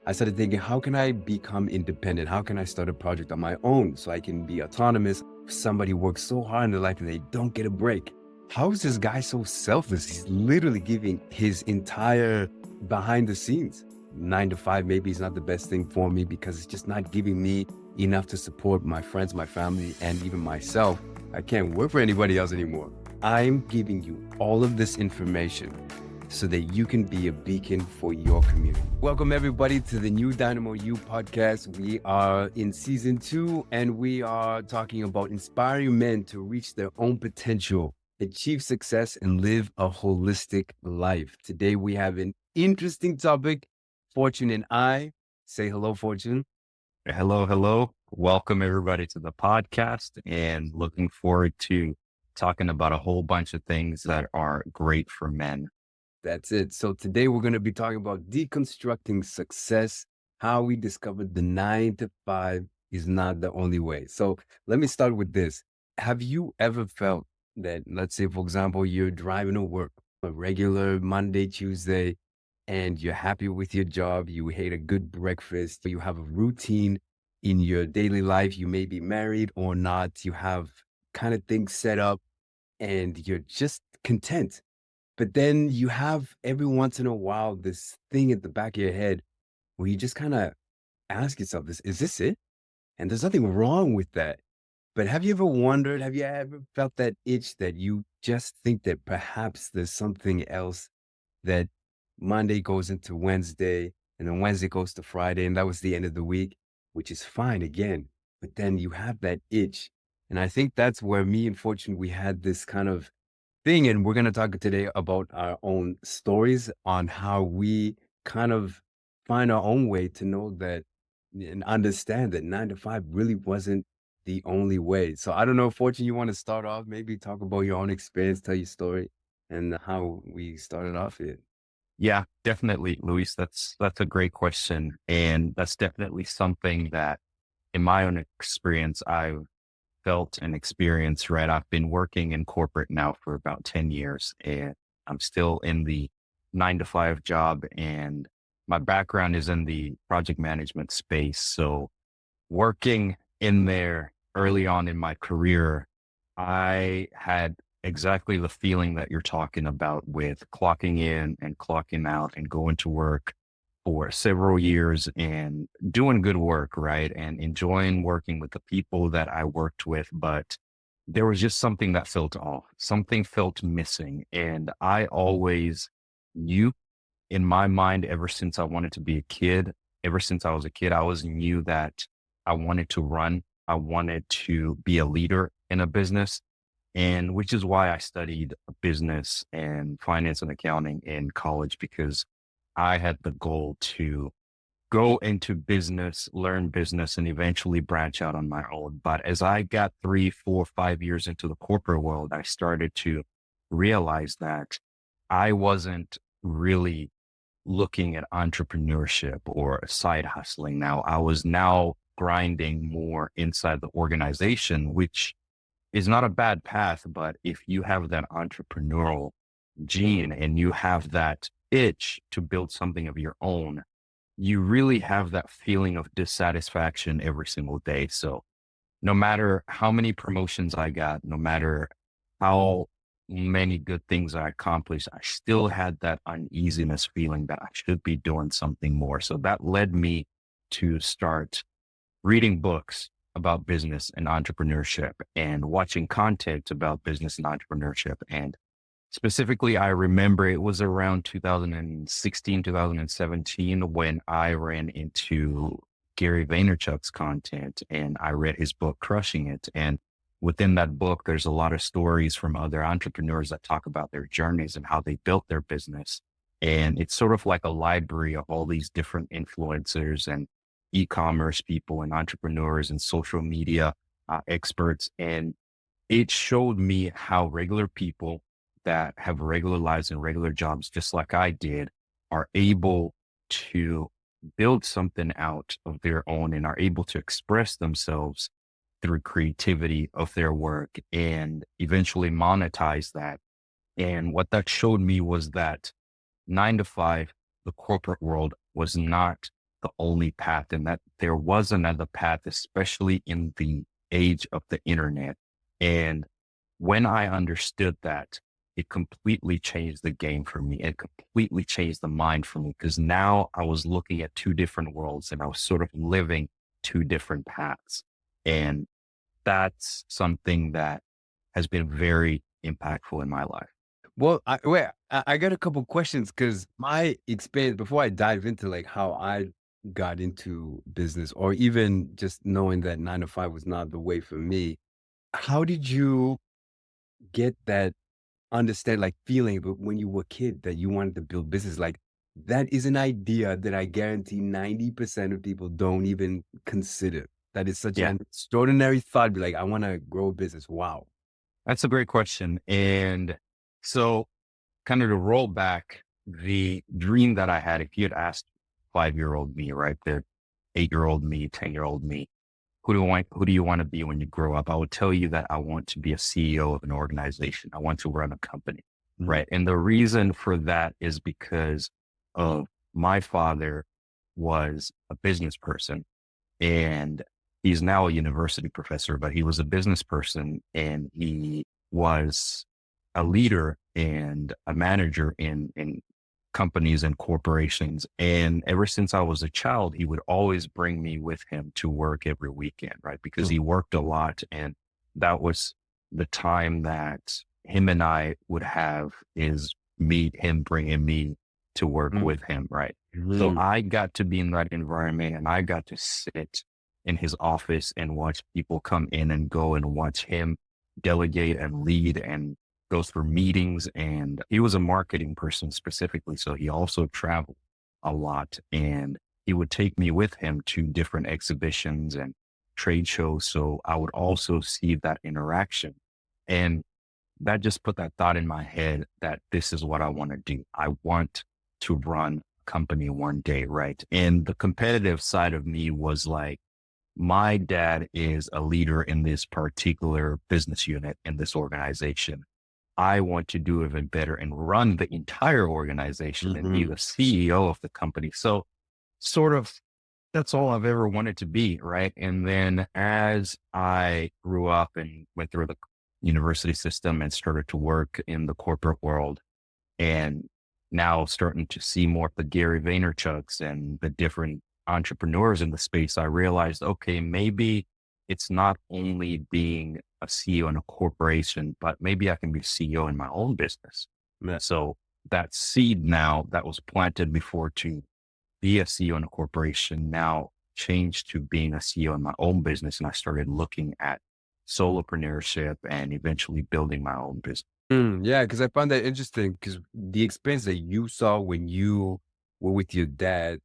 I started thinking, how can I become independent? How can I start a project on my own so I can be autonomous? Somebody works so hard in their life and they don't get a break. How is this guy so selfless? He's literally giving his entire behind the scenes. 9 to 5 maybe is not the best thing for me because it's just not giving me enough to support my friends, my family, and even myself. I can't work for anybody else anymore. I'm giving you all of this information so that you can be a beacon for your community. Welcome everybody to the new Dynamo U podcast. We are in season 2 and we are talking about inspiring men to reach their own potential, achieve success, and live a holistic life. Today we have an interesting topic. Fortune and I. Say hello, Fortune. Hello, hello. Welcome everybody to the podcast and looking forward to talking about a whole bunch of things that are great for men. That's it. So today we're going to be talking about deconstructing success, how we discovered the 9 to 5 is not the only way. So let me start with this. Have you ever felt that, let's say, for example, you're driving to work a regular Monday, Tuesday, and you're happy with your job, you ate a good breakfast, you have a routine in your daily life, you may be married or not, you have kind of things set up and you're just content. But then you have every once in a while this thing at the back of your head where you just kind of ask yourself, is this it? And there's nothing wrong with that. But have you ever wondered, have you ever felt that itch that you just think that perhaps there's something else, that Monday goes into Wednesday and then Wednesday goes to Friday and that was the end of the week, which is fine again. But then you have that itch. And I think that's where me and Fortune, we had this kind of thing. And we're going to talk today about our own stories on how we kind of find our own way to know that and understand that 9 to 5 really wasn't the only way. So I don't know, Fortune, you want to start off, maybe talk about your own experience, tell your story and how we started off here. Yeah, definitely, Luis. That's a great question. And that's definitely something that in my own experience, I've felt and experienced, right? I've been working in corporate now for about 10 years and I'm still in the 9 to 5 job. And my background is in the project management space. So working in there early on in my career, I had exactly the feeling that you're talking about with clocking in and clocking out and going to work for several years and doing good work, right? And enjoying working with the people that I worked with. But there was just something that felt off, something felt missing. And I always knew in my mind, ever since I wanted to be a kid, ever since I was a kid, I always knew that I wanted to run. I wanted to be a leader in a business. And which is why I studied business and finance and accounting in college, because I had the goal to go into business, learn business, and eventually branch out on my own. But as I got 3, 4, 5 years into the corporate world, I started to realize that I wasn't really looking at entrepreneurship or side hustling. Now I was now grinding more inside the organization, which is not a bad path. But if you have that entrepreneurial gene and you have that itch to build something of your own, you really have that feeling of dissatisfaction every single day. So no matter how many promotions I got, no matter how many good things I accomplished, I still had that uneasiness feeling that I should be doing something more. So that led me to start reading books about business and entrepreneurship and watching content about business and entrepreneurship. And specifically, I remember it was around 2016, 2017 when I ran into Gary Vaynerchuk's content and I read his book, Crushing It. And within that book, there's a lot of stories from other entrepreneurs that talk about their journeys and how they built their business. And it's sort of like a library of all these different influencers and e-commerce people and entrepreneurs and social media experts. And it showed me how regular people that have regular lives and regular jobs, just like I did, are able to build something out of their own and are able to express themselves through creativity of their work and eventually monetize that. And what that showed me was that 9 to 5, the corporate world was not the only path and that there was another path, especially in the age of the internet. And when I understood that, it completely changed the game for me. It completely changed the mind for me because now I was looking at two different worlds and I was sort of living two different paths. And that's something that has been very impactful in my life. Well, I got a couple questions because my experience before I dive into like how I got into business or even just knowing that 9 to 5 was not the way for me. How did you get that understand like feeling but when you were a kid that you wanted to build business? Like that is an idea that I guarantee 90% of people don't even consider. That is such Yeah, an extraordinary thought. Be like, I want to grow a business. Wow. that's a great question. And so, kind of to roll back the dream that I had, if you had asked 5-year-old me, right, the 8-year-old me, 10-year-old me, who do you want to be when you grow up? I would tell you that I want to be a CEO of an organization. I want to run a company, Mhm. right? And the reason for that is because of my father was a business person and he's now a university professor, but he was a business person and he was a leader and a manager in companies and corporations. And ever since I was a child, he would always bring me with him to work every weekend, right? Because Mm, he worked a lot. And that was the time that him and I would have is him bringing me to work mm, with him, right? So mm, I got to be in that environment and I got to sit in his office and watch people come in and go and watch him delegate and lead and go through meetings. And he was a marketing person specifically. So he also traveled a lot and he would take me with him to different exhibitions and trade shows. So I would also see that interaction. And that just put that thought in my head that this is what I want to do. I want to run a company one day, right? And the competitive side of me was like, my dad is a leader in this particular business unit in this organization. I want to do even better and run the entire organization and be mhm. the CEO of the company. So sort of that's all I've ever wanted to be. Right. And then as I grew up and went through the university system and started to work in the corporate world, and now starting to see more of the Gary Vaynerchuks and the different entrepreneurs in the space, I realized, okay, maybe it's not only being a CEO in a corporation, but maybe I can be CEO in my own business. Yeah. So that seed now that was planted before to be a CEO in a corporation now changed to being a CEO in my own business. And I started looking at solopreneurship and eventually building my own business. Yeah, because I found that interesting because the experience that you saw when you were with your dad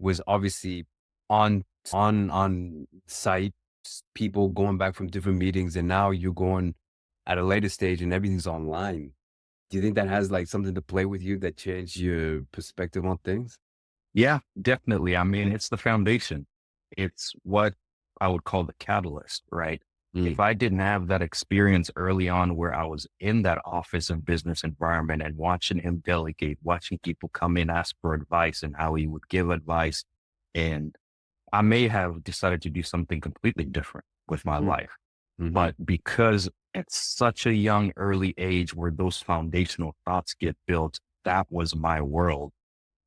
was obviously on site, people going back from different meetings, and now you're going at a later stage and everything's online. Do you think that has like something to play with you that changed your perspective on things? Yeah, definitely. I mean, it's the foundation. It's what I would call the catalyst, right? Mm, If I didn't have that experience early on where I was in that office and business environment and watching him delegate, watching people come in, ask for advice and how he would give advice, and I may have decided to do something completely different with my mm, life. mhm. But because at such a young, early age where those foundational thoughts get built, that was my world.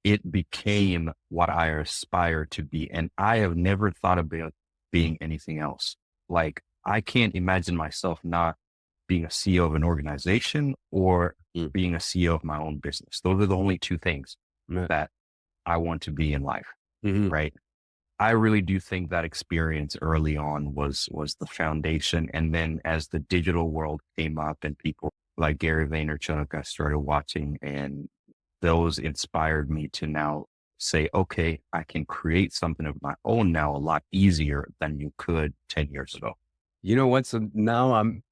It became what I aspire to be. And I have never thought about being anything else. Like I can't imagine myself not being a CEO of an organization or Mm, being a CEO of my own business. Those are the only two things yeah, that I want to be in life. mhm. Right. I really do think that experience early on was the foundation. And then as the digital world came up and people like Gary Vaynerchuk, I started watching and those inspired me to now say, okay, I can create something of my own now a lot easier than you could 10 years ago. You know what? So now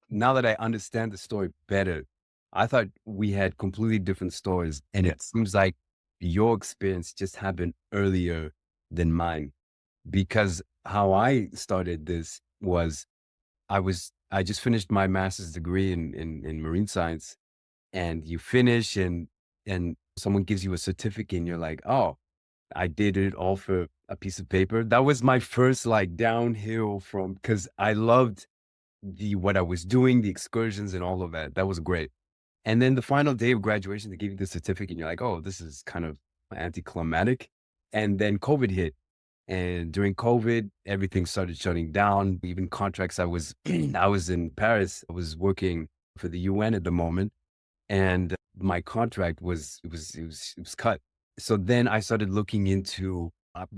that I understand the story better, I thought we had completely different stories, and Yeah. it seems like your experience just happened earlier than mine. Because how I started this was I just finished my master's degree in marine science, and you finish and someone gives you a certificate, and you're like, oh, I did it all for a piece of paper. That was my first like downhill from because I loved the what I was doing, the excursions and all of that. That was great. And then the final day of graduation, they give you the certificate, and you're like, oh, this is kind of anticlimactic. And then COVID hit. And during COVID, everything started shutting down. Even contracts I was I was in Paris. I was working for the UN at the moment, and my contract was cut. So then I started looking into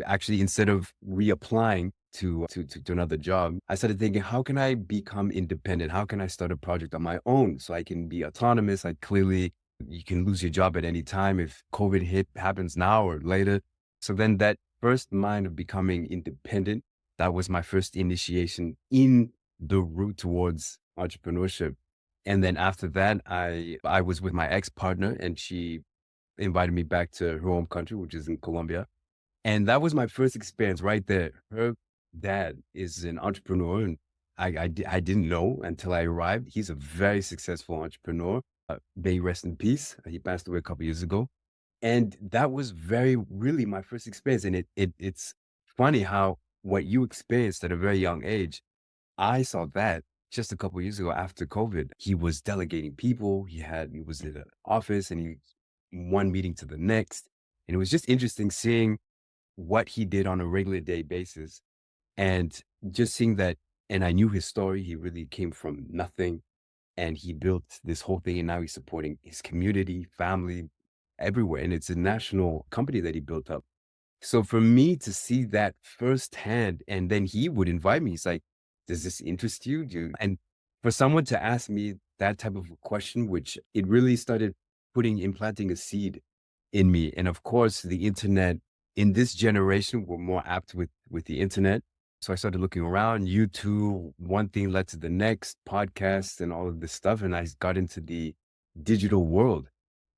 actually instead of reapplying to another job, I started thinking, how can I become independent? How can I start a project on my own so I can be autonomous? I clearly you can lose your job at any time if COVID hit happens now or later. So then that first mind of becoming independent, that was my first initiation in the route towards entrepreneurship. And then after that, I was with my ex-partner and she invited me back to her home country, which is in Colombia. And that was my first experience right there. Her dad is an entrepreneur and I didn't know until I arrived. He's a very successful entrepreneur. May he rest in peace. He passed away a couple years ago. And that was very really my first experience. And it's funny how what you experienced at a very young age I saw that just a couple of years ago after COVID. He was delegating people. He was in an office and he one meeting to the next. And it was just interesting seeing what he did on a regular day basis and just seeing that. And I knew his story. He really came from nothing and he built this whole thing. And now he's supporting his community, family, everywhere. And it's a national company that he built up. So for me to see that firsthand, and then he would invite me, he's like, does this interest you? And for someone to ask me that type of a question, which it really started implanting a seed in me. And of course, the internet in this generation, we're more apt with the internet. So I started looking around, YouTube, one thing led to the next, podcasts and all of this stuff. And I got into the digital world.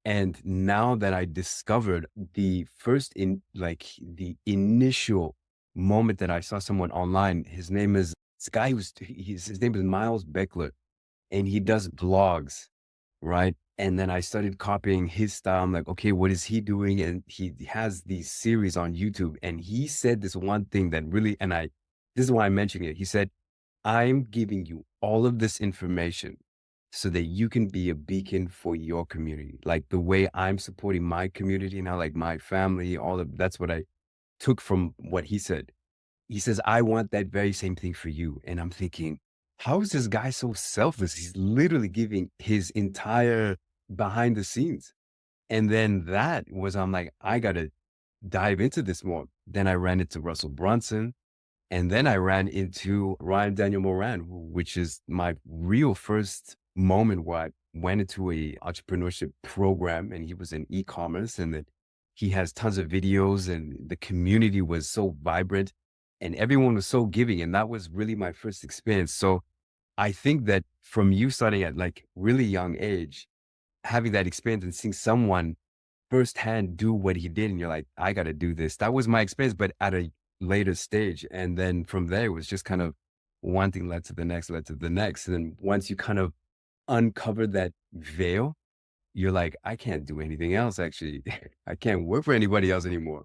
And now that I discovered the first in like the initial moment that I saw someone online, his name is this guy who's his name is Miles Beckler and he does blogs, right? And then I started copying his style. I'm like, okay, what is he doing? And he has these series on YouTube. And he said this one thing that really, this is why I'm mentioning it. He said, I'm giving you all of this information so that you can be a beacon for your community. Like the way I'm supporting my community now, like my family, all of that's what I took from what he said. He says, I want that very same thing for you. And I'm thinking, how is this guy so selfless? He's literally giving his entire behind the scenes. And then that was, I'm like, I got to dive into this more. Then I ran into Russell Brunson. And then I ran into Ryan Daniel Moran, which is my real first moment where I went into a entrepreneurship program and he was in e-commerce and that he has tons of videos and the community was so vibrant and everyone was so giving. And that was really my first experience. So I think that from you starting at like really young age, having that experience and seeing someone firsthand do what he did, and you're like, I got to do this. That was my experience, but at a later stage. And then from there, it was just kind of one thing led to the next, led to the next. And then once you kind of uncover that veil, you're like, I can't do anything else. Actually, I can't work for anybody else anymore.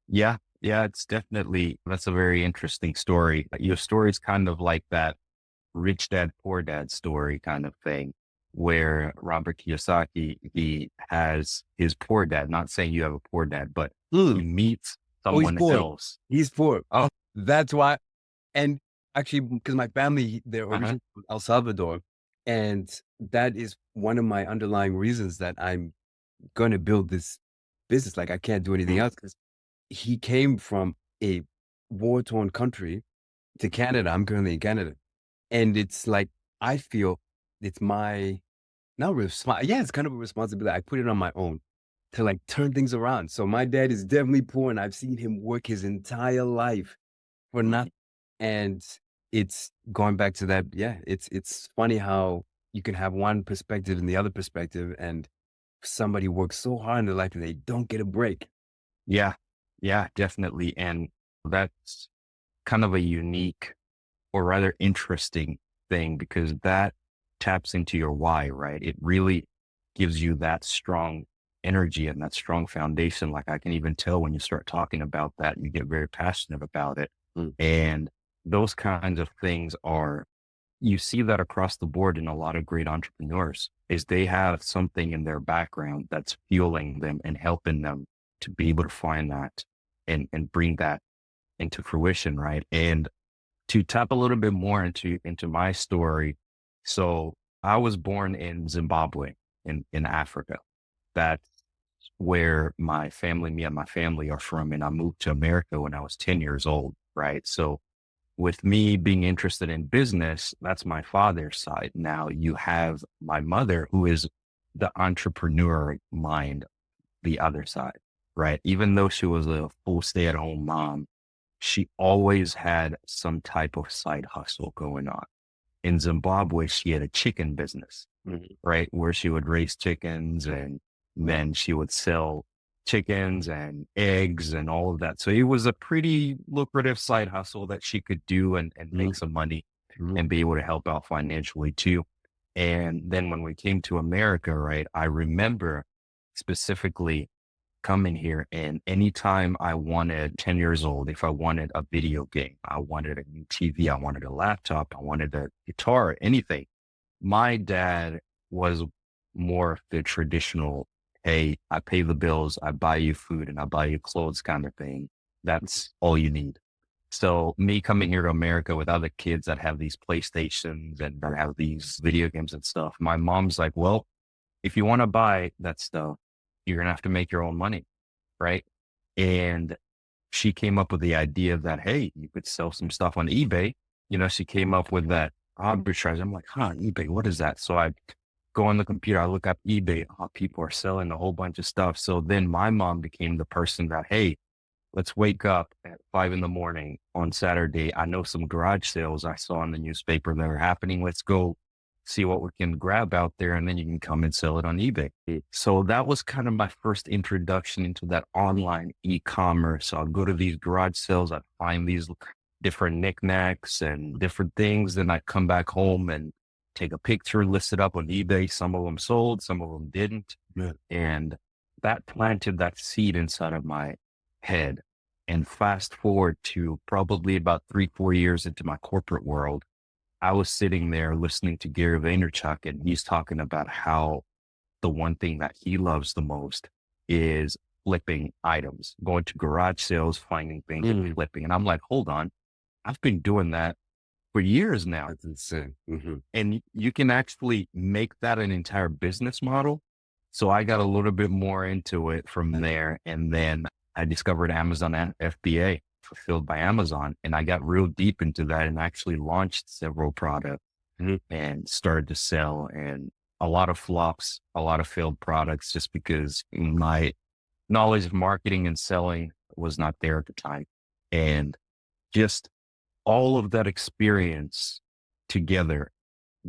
Yeah. Yeah. It's definitely, that's a very interesting story. Your story is kind of like that rich dad, poor dad story kind of thing, where Robert Kiyosaki, he has his poor dad, not saying you have a poor dad, but he Mm. meets Oh, he's someone poor. else. He's poor. Oh, That's why. And actually, because my family, they're uh-huh. originally from El Salvador. And that is one of my underlying reasons that I'm going to build this business. Like I can't do anything Mhm. else because he came from a war torn country to Canada. I'm currently in Canada. And it's like, I feel it's my, not yeah, it's kind of a responsibility. I put it on my own to like turn things around. So my dad is definitely poor and I've seen him work his entire life for nothing. And it's going back to that. Yeah, it's funny how you can have one perspective and the other perspective, and somebody works so hard in their life and they don't get a break. Yeah. Yeah, definitely. And that's kind of a unique or rather interesting thing because that taps into your why, right? It really gives you that strong energy and that strong foundation. Like I can even tell when you start talking about that, you get very passionate about it. Mm, And those kinds of things are, you see that across the board in a lot of great entrepreneurs is they have something in their background that's fueling them and helping them to be able to find that and bring that into fruition. Right. And to tap a little bit more into my story. So I was born in Zimbabwe in Africa. That's where me and my family are from. And I moved to America when I was 10 years old. Right. So with me being interested in business, that's my father's side. Now you have my mother, who is the entrepreneur mind, the other side, right? Even though she was a full stay at home mom, she always had some type of side hustle going on. In Zimbabwe, she had a chicken business, mhm, right? Where she would raise chickens and then she would sell chickens and eggs and all of that. So it was a pretty lucrative side hustle that she could do and make mhm, some money mhm, and be able to help out financially too. And then when we came to America, right, I remember specifically coming here and anytime I wanted 10 years old, if I wanted a video game, I wanted a new TV, I wanted a laptop, I wanted a guitar, anything, my dad was more of the traditional, hey, I pay the bills, I buy you food and I buy you clothes kind of thing. That's all you need. So me coming here to America with other kids that have these PlayStations and that have these video games and stuff, my mom's like, well, if you want to buy that stuff, you're going to have to make your own money. Right. And she came up with the idea that, hey, you could sell some stuff on eBay. She came up with that arbitrage. I'm like, huh, eBay, what is that? So I go on the computer, I look up eBay, people are selling a whole bunch of stuff. So then my mom became the person that, hey, let's wake up at 5 in the morning on Saturday. I know some garage sales I saw in the newspaper that are happening. Let's go see what we can grab out there. And then you can come and sell it on eBay. So that was kind of my first introduction into that online e-commerce. So I'll go to these garage sales. I'd find these different knickknacks and different things. Then I'd come back home and take a picture, list it up on eBay. Some of them sold, some of them didn't. yeah, And that planted that seed inside of my head. And fast forward to probably about 3, 4 years into my corporate world, I was sitting there listening to Gary Vaynerchuk, and he's talking about how the one thing that he loves the most is flipping items, going to garage sales, finding things and mm, flipping. And I'm like, hold on, I've been doing that for years now. that's insane. Mhm, And you can actually make that an entire business model. So I got a little bit more into it from there. And then I discovered Amazon FBA, fulfilled by Amazon. And I got real deep into that and actually launched several products mhm. and started to sell, and a lot of flops, a lot of failed products just because my knowledge of marketing and selling was not there at the time. And just all of that experience together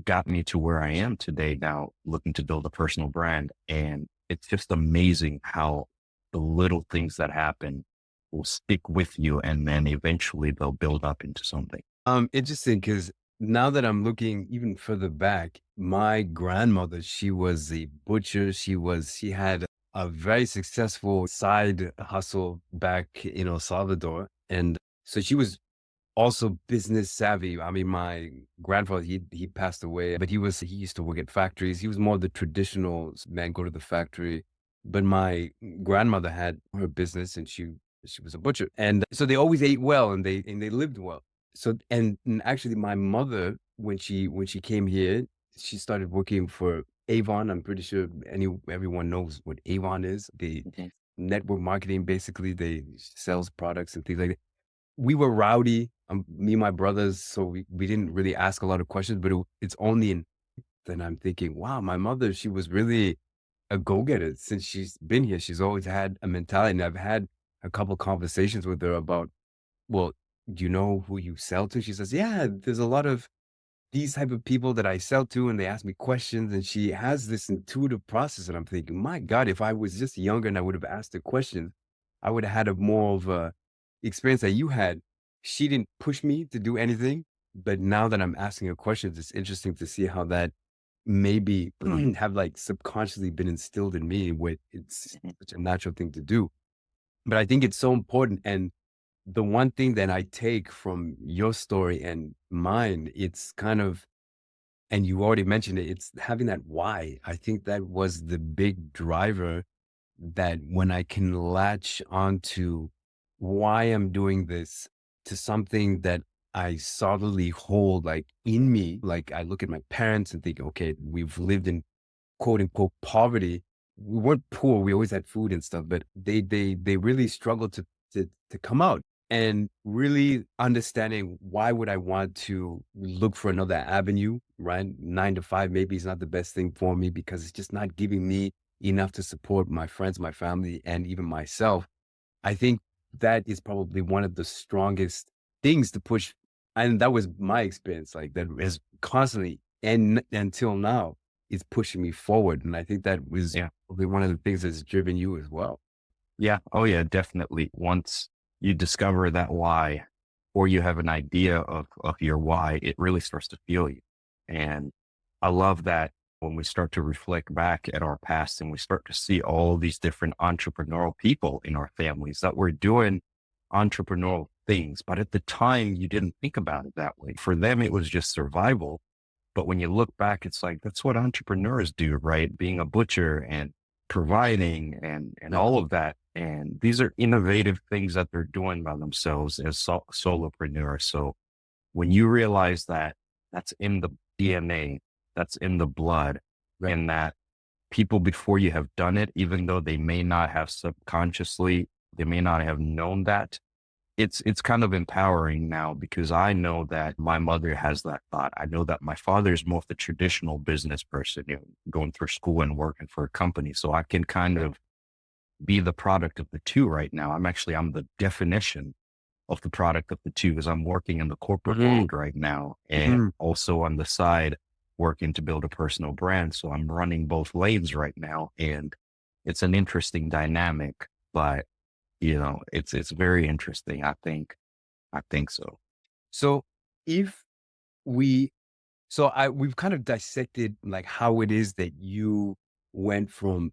got me to where I am today now, looking to build a personal brand. And it's just amazing how the little things that happen will stick with you and then eventually they'll build up into something. Interesting because now that I'm looking even further back, my grandmother, she was a butcher. She had a very successful side hustle back in El Salvador. And so she was also business savvy. I mean, my grandfather, he passed away, but he used to work at factories. He was more the traditional man, go to the factory. But my grandmother had her business and she was a butcher. And so they always ate well and they lived well. So and actually my mother, when she came here, she started working for Avon. I'm pretty sure everyone knows what Avon is. The Mhm. network marketing, basically they sells products and things like that. We were rowdy, me and my brothers, so we didn't really ask a lot of questions, but it's only in then I'm thinking, wow, my mother, she was really a go-getter since she's been here. She's always had a mentality. And I've had a couple conversations with her about, well, do you know who you sell to? She says, yeah, there's a lot of these type of people that I sell to and they ask me questions and she has this intuitive process and I'm thinking, my God, if I was just younger and I would have asked her questions, I would have had a more of a experience that you had. She didn't push me to do anything, but now that I'm asking her questions, it's interesting to see how that maybe have like subconsciously been instilled in me where it's Mhm. such a natural thing to do. But I think it's so important. And the one thing that I take from your story and mine, it's kind of, and you already mentioned it, it's having that why. I think that was the big driver, that when I can latch onto why I'm doing this, to something that I solidly hold like in me. Like I look at my parents and think, okay, we've lived in quote unquote poverty. We weren't poor. We always had food and stuff, but they really struggled to come out, and really understanding why would I want to look for another avenue, right? 9 to 5 maybe is not the best thing for me because it's just not giving me enough to support my friends, my family, and even myself. I think that is probably one of the strongest things to push. And that was my experience, like that is constantly and until now is pushing me forward. And I think that was Yeah. probably one of the things that's driven you as well. Yeah. Oh, yeah, definitely. Once you discover that why, or you have an idea of your why, it really starts to feel you. And I love that when we start to reflect back at our past and we start to see all these different entrepreneurial people in our families that were doing entrepreneurial things. But at the time, you didn't think about it that way. For them, it was just survival. But when you look back, it's like that's what entrepreneurs do, right? Being a butcher and providing and Yeah. all of that. And these are innovative things that they're doing by themselves as solopreneurs. So when you realize that that's in the DNA, that's in the blood, Right. and that people before you have done it, even though they may not have subconsciously, they may not have known that, it's kind of empowering now because I know that my mother has that thought. I know that my father is more of the traditional business person, going through school and working for a company. So I can kind of be the product of the two right now. I'm the definition of the product of the two because I'm working in the corporate Mhm. world right now and Mhm. also on the side working to build a personal brand. So I'm running both lanes right now and it's an interesting dynamic, but it's very interesting. I think so. So if we we've kind of dissected like how it is that you went from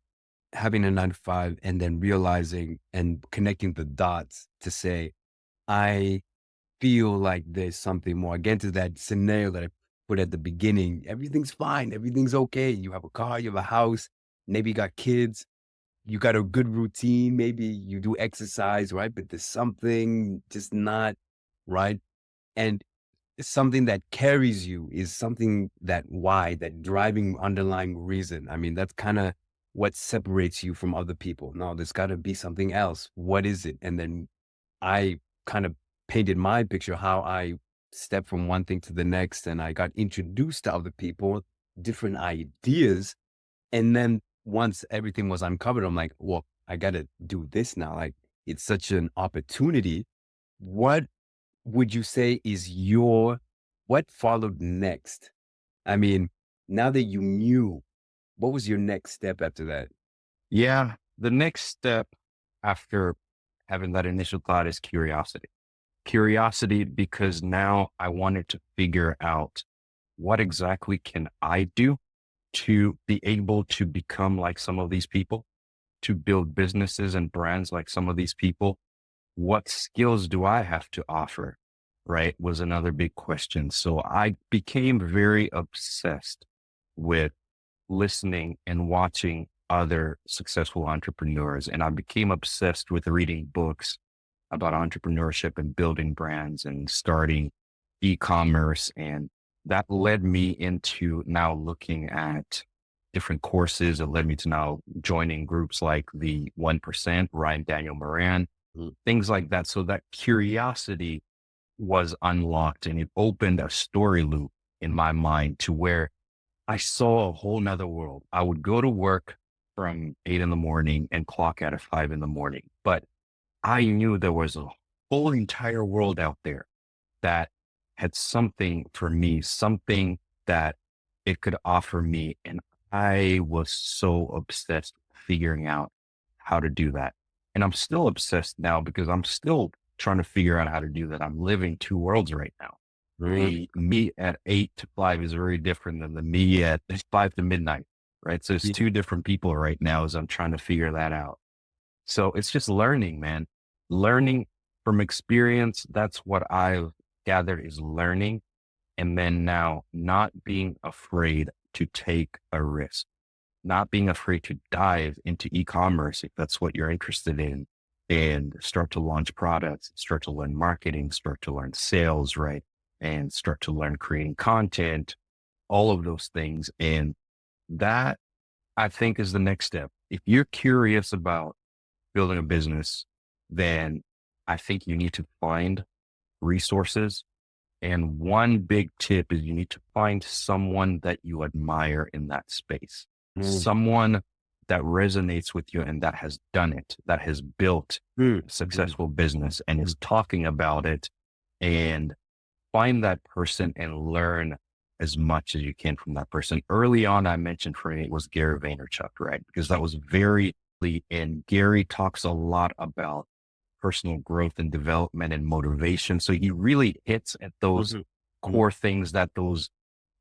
having a 9 to 5 and then realizing and connecting the dots to say, I feel like there's something more. Again, to that scenario that I put at the beginning, everything's fine, everything's okay. You have a car, you have a house, maybe you got kids, you got a good routine, maybe you do exercise, right? But there's something just not right. And something that carries you is something that why, that driving underlying reason. I mean, that's kind of what separates you from other people. No, there's got to be something else. What is it? And then I kind of painted my picture how I stepped from one thing to the next and I got introduced to other people, different ideas. And then once everything was uncovered, I'm like, well, I got to do this now. Like it's such an opportunity. What would you say is what followed next? I mean, now that you knew, what was your next step after that? Yeah. The next step after having that initial thought is curiosity. Curiosity because now I wanted to figure out what exactly can I do to be able to become like some of these people, to build businesses and brands like some of these people. What skills do I have to offer? Right. Was another big question. So I became very obsessed with listening and watching other successful entrepreneurs. And I became obsessed with reading books about entrepreneurship and building brands and starting e-commerce. And that led me into now looking at different courses. It led me to now joining groups like the 1%, Ryan Daniel Moran, Mm. things like that. So that curiosity was unlocked and it opened a story loop in my mind to where I saw a whole nother world. I would go to work from 8 in the morning and clock out at 5 in the morning. But I knew there was a whole entire world out there that had something for me, something that it could offer me. And I was so obsessed with figuring out how to do that. And I'm still obsessed now because I'm still trying to figure out how to do that. I'm living two worlds right now. Mhm. The me at 8 to 5 is very different than the me at 5 to midnight, right? So it's Yeah. two different people right now as I'm trying to figure that out. So it's just learning, man. Learning from experience. That's what I've gathered is learning. And then now not being afraid to take a risk, not being afraid to dive into e-commerce if that's what you're interested in and start to launch products, start to learn marketing, start to learn sales, right? And start to learn creating content, all of those things. And that I think is the next step. If you're curious about building a business, then I think you need to find resources. And one big tip is you need to find someone that you admire in that space, Mhm. someone that resonates with you and that has done it, that has built Mm. a Mhm. successful business and is talking about it, and find that person and learn as much as you can from that person. Early on, I mentioned for me, it was Gary Vaynerchuk, right? Because that was and Gary talks a lot about personal growth and development and motivation. So he really hits at those Mhm. Mhm. core things that those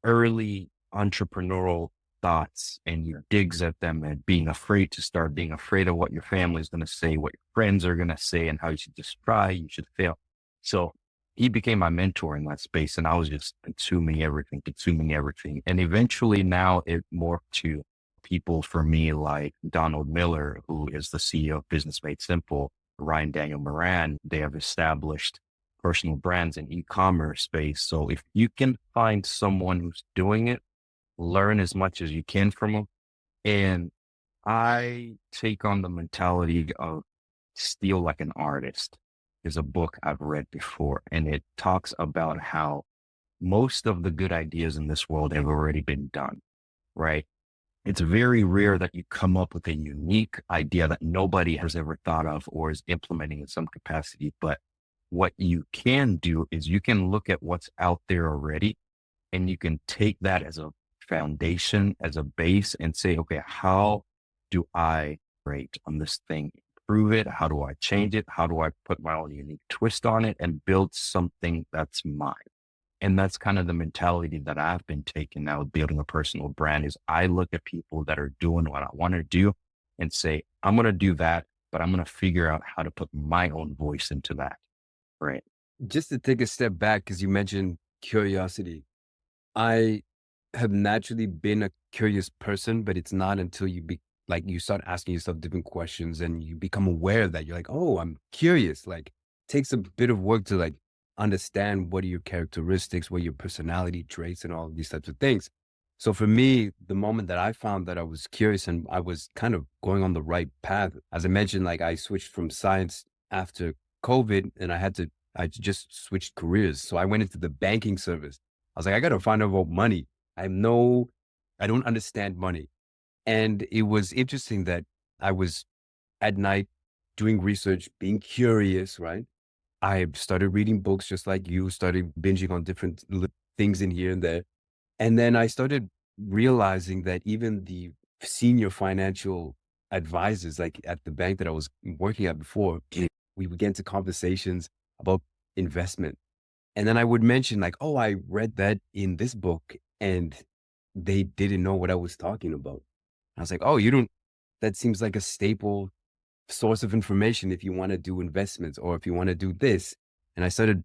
early entrepreneurial thoughts, and he digs at them and being afraid to start, being afraid of what your family is going to say, what your friends are going to say, and how you should just try, you should fail. So he became my mentor in that space, and I was just consuming everything. And eventually now it morphed to people for me like Donald Miller, who is the CEO of Business Made Simple, Ryan Daniel Moran. They have established personal brands in e-commerce space. So if you can find someone who's doing it, learn as much as you can from them. And I take on the mentality of steal like an artist is a book I've read before, and it talks about how most of the good ideas in this world have already been done, right? It's very rare that you come up with a unique idea that nobody has ever thought of or is implementing in some capacity. But what you can do is you can look at what's out there already, and you can take that as a foundation, as a base, and say, okay, how do I rate on this thing? Improve it? How do I change it? How do I put my own unique twist on it and build something that's mine? And that's kind of the mentality that I've been taking now with building a personal brand is I look at people that are doing what I want to do and say, I'm going to do that, but I'm going to figure out how to put my own voice into that. Right. Just to take a step back, because you mentioned curiosity. I have naturally been a curious person, but it's not until you start asking yourself different questions and you become aware that you're like, oh, I'm curious. Like, takes a bit of work to understand what are your characteristics, what are your personality traits, and all of these types of things. So for me, the moment that I found that I was curious and I was kind of going on the right path, as I mentioned, like I switched from science after COVID, and I just switched careers. So I went into the banking service. I was like, I got to find out about money. I don't understand money. And it was interesting that I was at night doing research, being curious, right? I started reading books just like you, started binging on different things in here and there. And then I started realizing that even the senior financial advisors, like at the bank that I was working at before, we would get into conversations about investment. And then I would mention like, "Oh, I read that in this book," and they didn't know what I was talking about. I was like, "Oh, you don't that seems like a staple source of information if you wanna do investments or if you wanna do this." And I started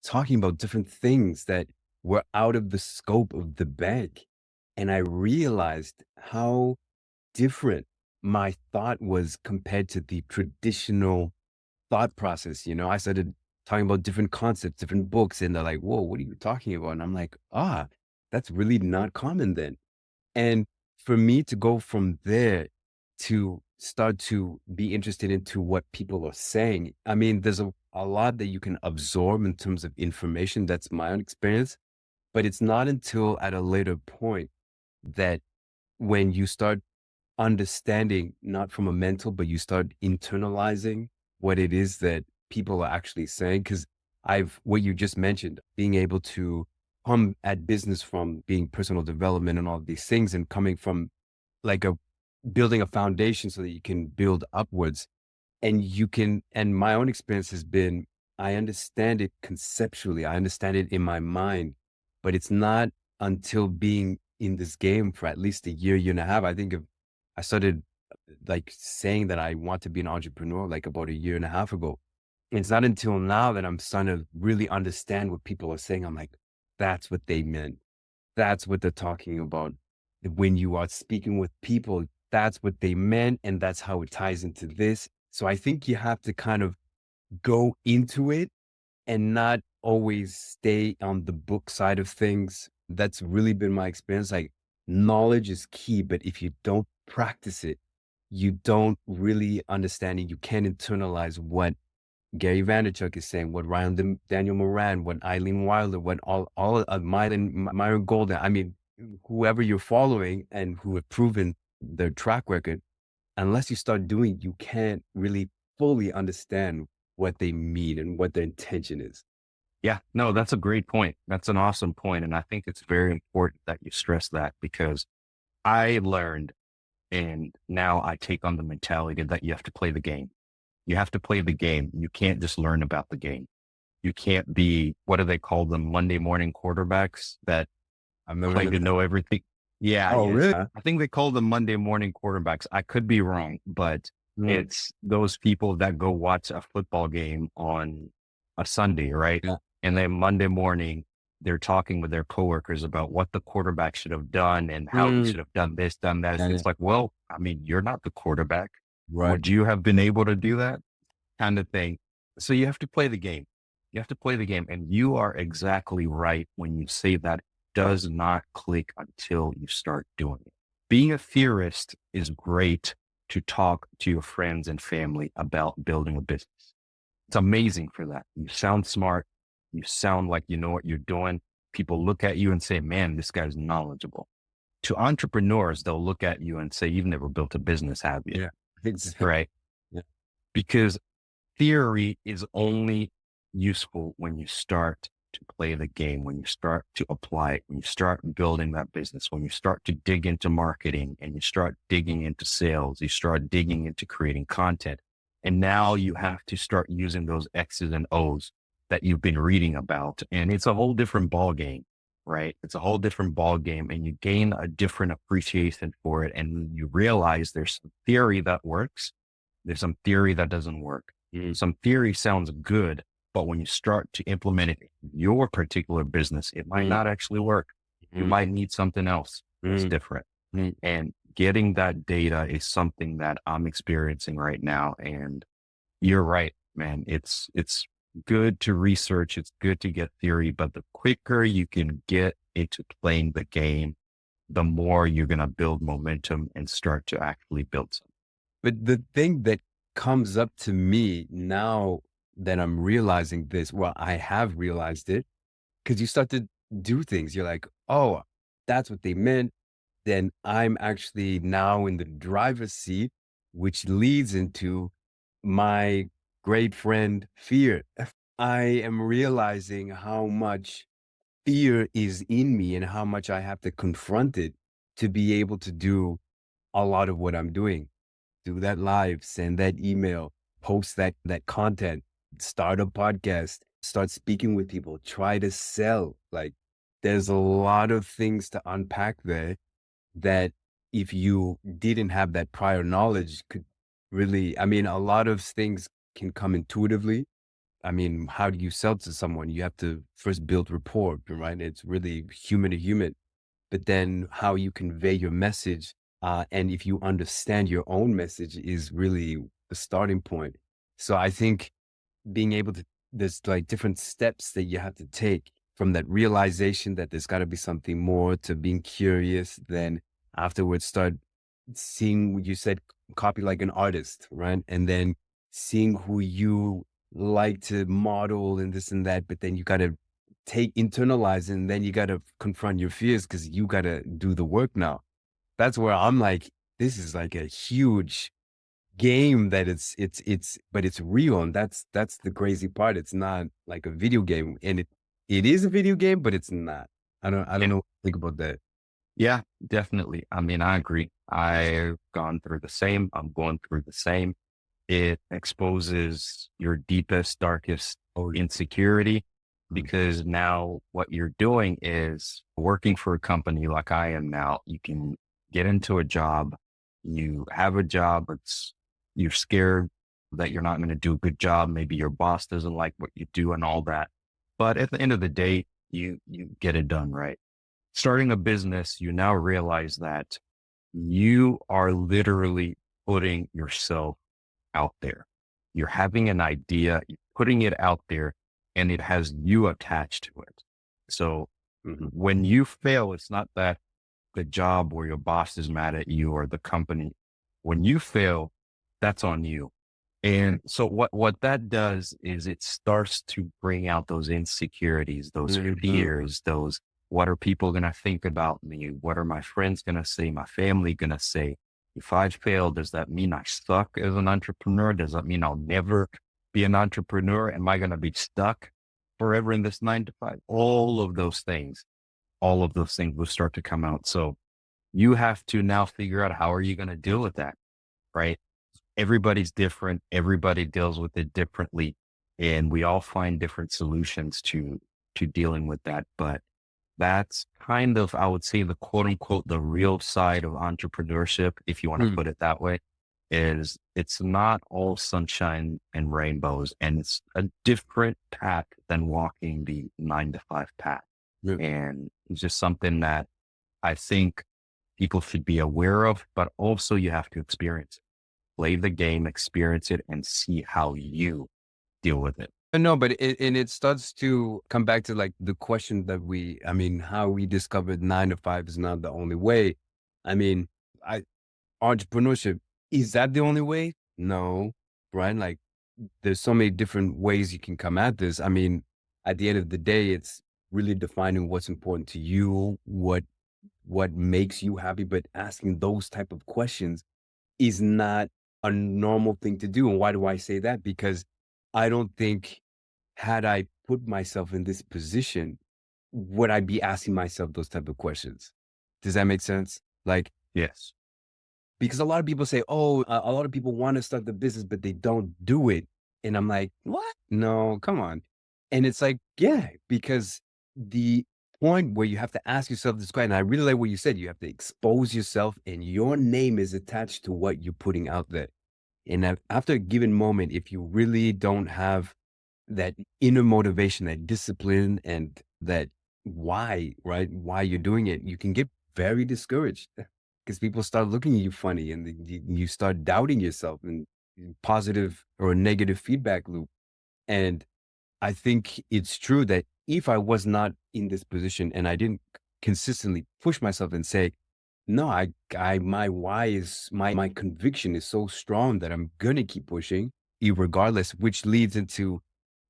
talking about different things that were out of the scope of the bank, and I realized how different my thought was compared to the traditional thought process, I started talking about different concepts, different books, and they're like, "Whoa, what are you talking about?" And I'm like, "Ah, that's really not common then." And for me to go from there to start to be interested into what people are saying, I mean, there's a lot that you can absorb in terms of information. That's my own experience. But it's not until at a later point that when you start understanding, not from a mental, but you start internalizing what it is that people are actually saying. Cause what you just mentioned, being able to come at business from being personal development and all of these things and coming from like building a foundation so that you can build upwards and my own experience has been I understand it conceptually. I understand it in my mind, but it's not until being in this game for at least a year and a half. I think if I started like saying that I want to be an entrepreneur like about a year and a half ago. It's not until now that I'm starting to really understand what people are saying. I'm like, that's what they meant. That's what they're talking about. When you are speaking with people, that's what they meant. And that's how it ties into this. So I think you have to kind of go into it and not always stay on the book side of things. That's really been my experience. Like knowledge is key, but if you don't practice it, you don't really understand it. You can't internalize what Gary Vaynerchuk is saying, what Daniel Moran, what Eileen Wilder, what all Myron Golden. I mean, whoever you're following and who have proven their track record, unless you start doing, you can't really fully understand what they mean and what their intention is. Yeah, no, that's a great point. That's an awesome point. And I think it's very important that you stress that because I learned and now I take on the mentality that you have to play the game. You have to play the game. You can't just learn about the game. You can't be, what do they call them? Monday morning quarterbacks that I've never claim heard to of that. know everything. Yeah, Oh, yeah. really? I think they call them Monday morning quarterbacks. I could be wrong, but Mm, it's those people that go watch a football game on a Sunday, right? yeah. And then Monday morning, they're talking with their coworkers about what the quarterback should have done and how he Mm, should have done this, done that. yeah, yeah. It's like, well, I mean, you're not the quarterback. Right. Would you have been able to do that kind of thing? So you have to play the game. You have to play the game. And you are exactly right when you say that does not click until you start doing it. Being a theorist is great to talk to your friends and family about building a business. It's amazing for that. You sound smart. You sound like you know what you're doing. People look at you and say, man, this guy's knowledgeable. To entrepreneurs, they'll look at you and say, you've never built a business, have you? Yeah. Exactly. Right? Yeah. Because theory is only useful when you start to play the game, when you start to apply it, when you start building that business, when you start to dig into marketing and you start digging into sales, you start digging into creating content. And now you have to start using those X's and O's that you've been reading about. And it's a whole different ball game, right? It's a whole different ball game and you gain a different appreciation for it. And you realize there's some theory that works. There's some theory that doesn't work. Mm, Some theory sounds good, but when you start to implement it in your particular business, it might mm, not actually work. You mm, might need something else that's mm, different. mm. And getting that data is something that I'm experiencing right now. And you're right, man. It's good to research. It's good to get theory, but the quicker you can get into playing the game, the more you're going to build momentum and start to actually build something. But the thing that comes up to me now that I'm realizing this, well, I have realized it because you start to do things. You're like, oh, that's what they meant. Then I'm actually now in the driver's seat, which leads into my great friend fear. I am realizing how much fear is in me and how much I have to confront it to be able to do a lot of what I'm doing. Do that live, send that email, post that content, start a podcast, start speaking with people, try to sell. Like there's a lot of things to unpack there that if you didn't have that prior knowledge could really, I mean, a lot of things can come intuitively. I mean, how do you sell to someone? You have to first build rapport, right? It's really human to human, but then how you convey your message, and if you understand your own message is really the starting point. So I think being able to, there's like different steps that you have to take from that realization that there's got to be something more to being curious, then afterwards start seeing what you said, copy like an artist, right? And then seeing who you like to model and this and that, but then you got to take internalize it, and then you got to confront your fears because you got to do the work now. That's where I'm like, this is like a huge game that but it's real. And that's the crazy part. It's not like a video game, and it is a video game, but it's not. I don't know what to think about that. Yeah, definitely. I mean, I agree. I've gone through the same. I'm going through the same. it exposes your deepest, darkest Oh, yeah. insecurity Mm. because now what you're doing is working for a company like I am now. You can get into a job, you have a job, you're scared that you're not going to do a good job. Maybe your boss doesn't like what you do and all that. But at the end of the day, you get it done, right? Starting a business, you now realize that you are literally putting yourself out there. You're having an idea, you're putting it out there, and it has you attached to it. So Mhm. when you fail, it's not that the job or your boss is mad at you or the company. When you fail, that's on you. And so what that does is it starts to bring out those insecurities, those Mhm. fears, those what are people going to think about me? What are my friends going to say? My family going to say? If I fail, does that mean I suck as an entrepreneur? Does that mean I'll never be an entrepreneur? Am I going to be stuck forever in this 9 to 5? All of those things will start to come out. So you have to now figure out how are you going to deal with that, right? Everybody's different. Everybody deals with it differently. And we all find different solutions to dealing with that. But that's kind of, I would say, the quote unquote, the real side of entrepreneurship, if you want to Mm. put it that way, is it's not all sunshine and rainbows. And it's a different path than walking the 9 to 5 path. Yeah. And it's just something that I think people should be aware of, but also you have to experience it. Play the game, experience it, and see how you deal with it. No, but it starts to come back to like the question that I mean, how we discovered 9 to 5 is not the only way. I mean, I entrepreneurship, is that the only way? No, right? Like there's so many different ways you can come at this. I mean, at the end of the day, it's really defining what's important to you, what makes you happy, but asking those type of questions is not a normal thing to do. And why do I say that? Because I don't think had I put myself in this position, would I be asking myself those type of questions? Does that make sense? Like, Yes. because a lot of people say, "Oh, a lot of people want to start the business, but they don't do it." And I'm like, "What? No, come on." And it's like, yeah, because the point where you have to ask yourself this question, I really like what you said. You have to expose yourself, and your name is attached to what you're putting out there. And after a given moment, if you really don't have that inner motivation, that discipline, and that why, right? Why you're doing it, you can get very discouraged because people start looking at you funny and then you start doubting yourself and positive or negative feedback loop. And I think it's true that if I was not in this position and I didn't consistently push myself and say, no, my why is my conviction is so strong that I'm gonna keep pushing, regardless, which leads into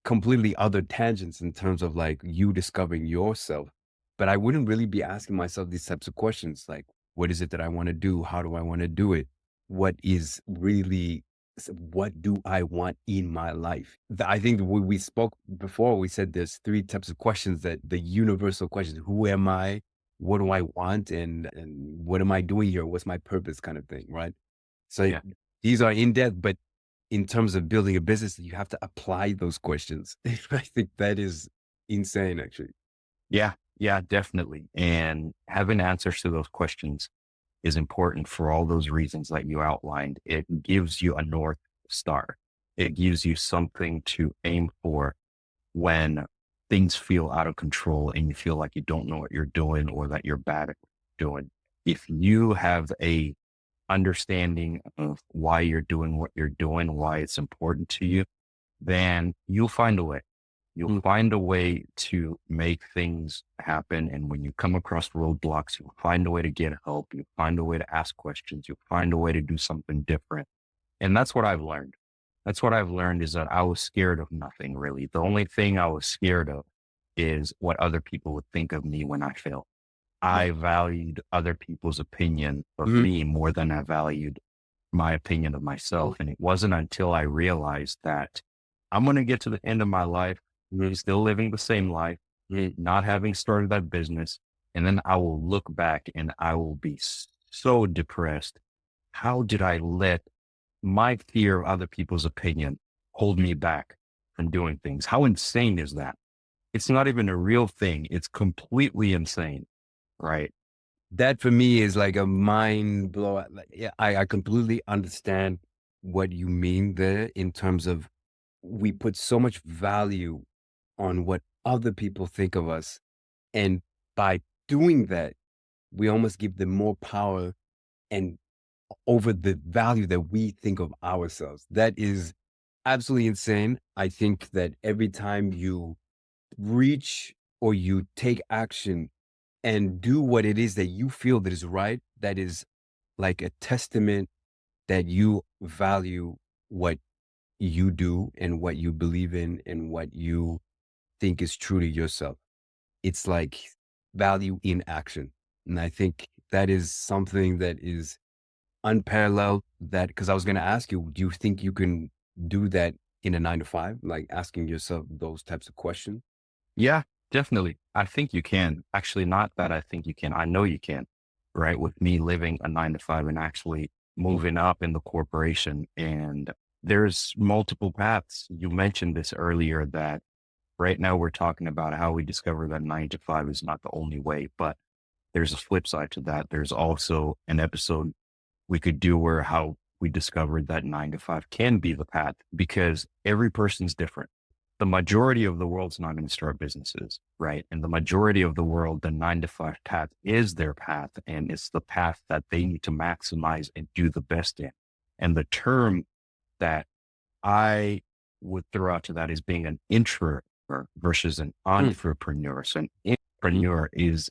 completely other tangents in terms of like you discovering yourself. But I wouldn't really be asking myself these types of questions like, what is it that I want to do? How do I want to do it? What is really, what do I want in my life? I think when we spoke before, we said there's three types of questions that the universal questions: who am I? What do I want? And what am I doing here? What's my purpose kind of thing, right? So Yeah. these are in depth, but in terms of building a business, you have to apply those questions. I think that is insane, actually. Yeah. Yeah, definitely. And having answers to those questions is important for all those reasons that you outlined. It gives you a North Star. It gives you something to aim for when things feel out of control and you feel like you don't know what you're doing or that you're bad at doing. If you have a understanding of why you're doing what you're doing, why it's important to you, then you'll find a way. You'll Mm, find a way to make things happen. And when you come across roadblocks, you'll find a way to get help. You'll find a way to ask questions. You'll find a way to do something different. And that's what I've learned. That's what I've learned is that I was scared of nothing really. The only thing I was scared of is what other people would think of me when I failed. I right. valued other people's opinion of Mhm. me more than I valued my opinion of myself. And it wasn't until I realized that I'm going to get to the end of my life, Mhm. still living the same life, Mhm. not having started that business. And then I will look back and I will be so depressed. How did I let my fear of other people's opinion hold me back from doing things. How insane is that? It's not even a real thing. It's completely insane, right? That for me is like a mind blow. Like, yeah, I completely understand what you mean there in terms of we put so much value on what other people think of us. And by doing that, we almost give them more power and over the value that we think of ourselves. That is absolutely insane. I think that every time you reach or you take action and do what it is that you feel that is right, that is like a testament that you value what you do and what you believe in and what you think is true to yourself. It's like value in action. And I think that is something that is unparalleled that because I was gonna ask you, do you think you can do that in a 9 to 5? Like asking yourself those types of questions? Yeah, definitely. I think you can. Actually, not that I think you can. I know you can, right? With me living a 9 to 5 and actually moving up in the corporation. And there's multiple paths. You mentioned this earlier that right now we're talking about how we discover that 9 to 5 is not the only way, but there's a flip side to that. There's also an episode we could do where how we discovered that 9 to 5 can be the path because every person's different. The majority of the world's not going to start businesses, right? And the majority of the world, the 9 to 5 path is their path. And it's the path that they need to maximize and do the best in. And the term that I would throw out to that is being an introvert versus an Mm, entrepreneur. So an mhm, entrepreneur is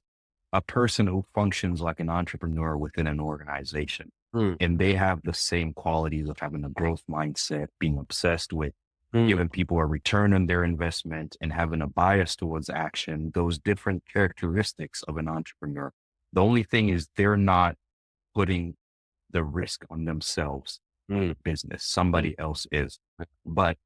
a person who functions like an entrepreneur within an organization. mm, And they have the same qualities of having a growth mindset, being obsessed with mm, giving people a return on their investment and having a bias towards action, those different characteristics of an entrepreneur. The only thing is they're not putting the risk on themselves mm, business. mm. Somebody else is. But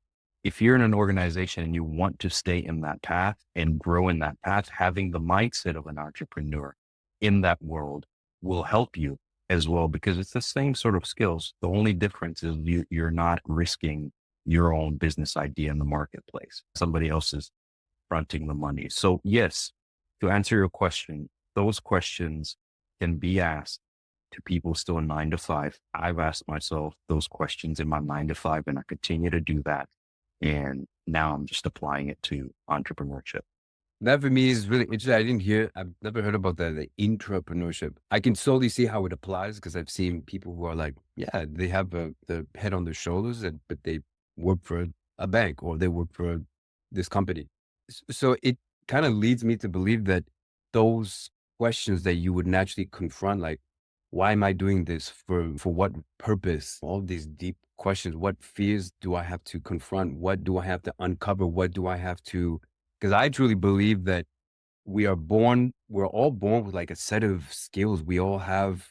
if you're in an organization and you want to stay in that path and grow in that path, having the mindset of an entrepreneur in that world will help you as well because it's the same sort of skills. The only difference is you're not risking your own business idea in the marketplace. Somebody else is fronting the money. So yes, to answer your question, those questions can be asked to people still in 9 to 5. I've asked myself those questions in my 9 to 5 and I continue to do that. And now I'm just applying it to entrepreneurship. That for me is really interesting. I've never heard about that, the intrapreneurship. I can solely see how it applies because I've seen people who are like, yeah, they have the head on their shoulders, but they work for a bank or they work for this company. So it kind of leads me to believe that those questions that you would naturally confront, like, why am I doing this? For what purpose? All these deep questions. What fears do I have to confront? What do I have to uncover? What do I have to because I truly believe that we're all born with like a set of skills. We all have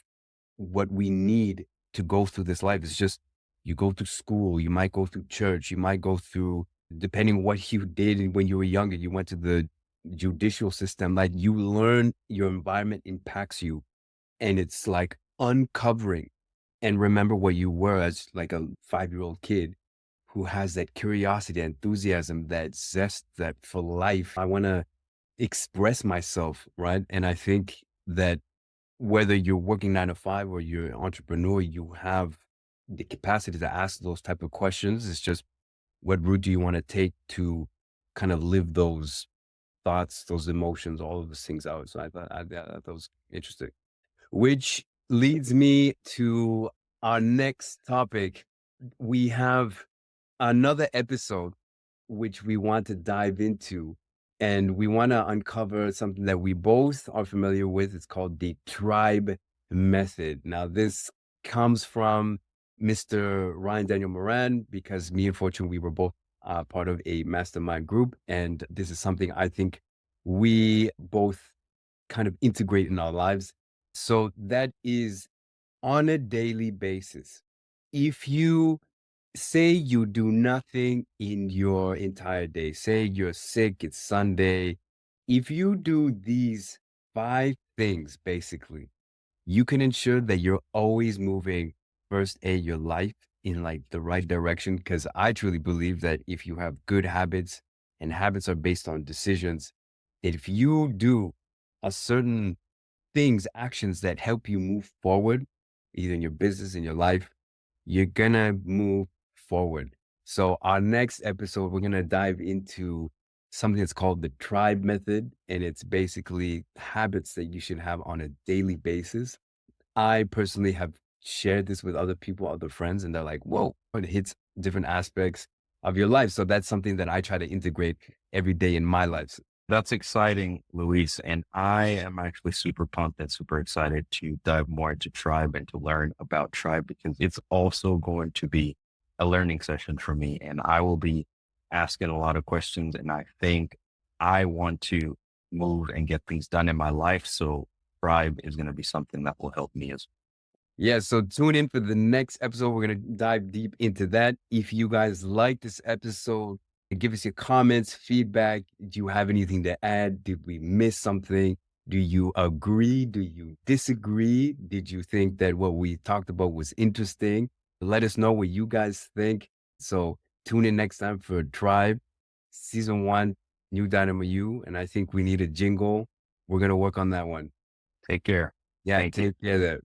what we need to go through this life. It's just you go through school, you might go through church, you might go through, depending on what you did when you were younger, you went to the judicial system. Like you learn your environment impacts you. And it's like uncovering and remember what you were as like a 5-year-old kid who has that curiosity, enthusiasm, that zest that for life. I want to express myself, right? And I think that whether you're working 9 to 5 or you're an entrepreneur, you have the capacity to ask those type of questions. It's just what route do you want to take to kind of live those thoughts, those emotions, all of those things out. So I thought that was interesting. Which leads me to our next topic. We have another episode which we want to dive into, and we want to uncover something that we both are familiar with. It's called the tribe method. Now, this comes from Mr. Ryan Daniel Moran because me and Fortune, we were both part of a mastermind group, and this is something I think we both kind of integrate in our lives. So that is on a daily basis. If you say you do nothing in your entire day, say you're sick, it's Sunday. If you do these 5 things, basically, you can ensure that you're always moving first, A, your life, in like the right direction. Cause I truly believe that if you have good habits and habits are based on decisions, if you do a certain things, actions that help you move forward, either in your business, in your life, you're gonna move forward. So our next episode, we're gonna dive into something that's called the tribe method, and it's basically habits that you should have on a daily basis. I personally have shared this with other people, other friends, and they're like, "Whoa!" It hits different aspects of your life. So that's something that I try to integrate every day in my life. That's exciting, Luis. And I am actually super pumped and super excited to dive more into Tribe and to learn about Tribe because it's also going to be a learning session for me. And I will be asking a lot of questions. And I think I want to move and get things done in my life. So Tribe is going to be something that will help me as Yeah, so tune in for the next episode. We're going to dive deep into that. If you guys like this episode, give us your comments, feedback. Do you have anything to add? Did we miss something? Do you agree? Do you disagree? Did you think that what we talked about was interesting? Let us know what you guys think. So tune in next time for Tribe Season 1, New Dynamo U. And I think we need a jingle. We're going to work on that one. take care. Yeah, Thank you. take care there.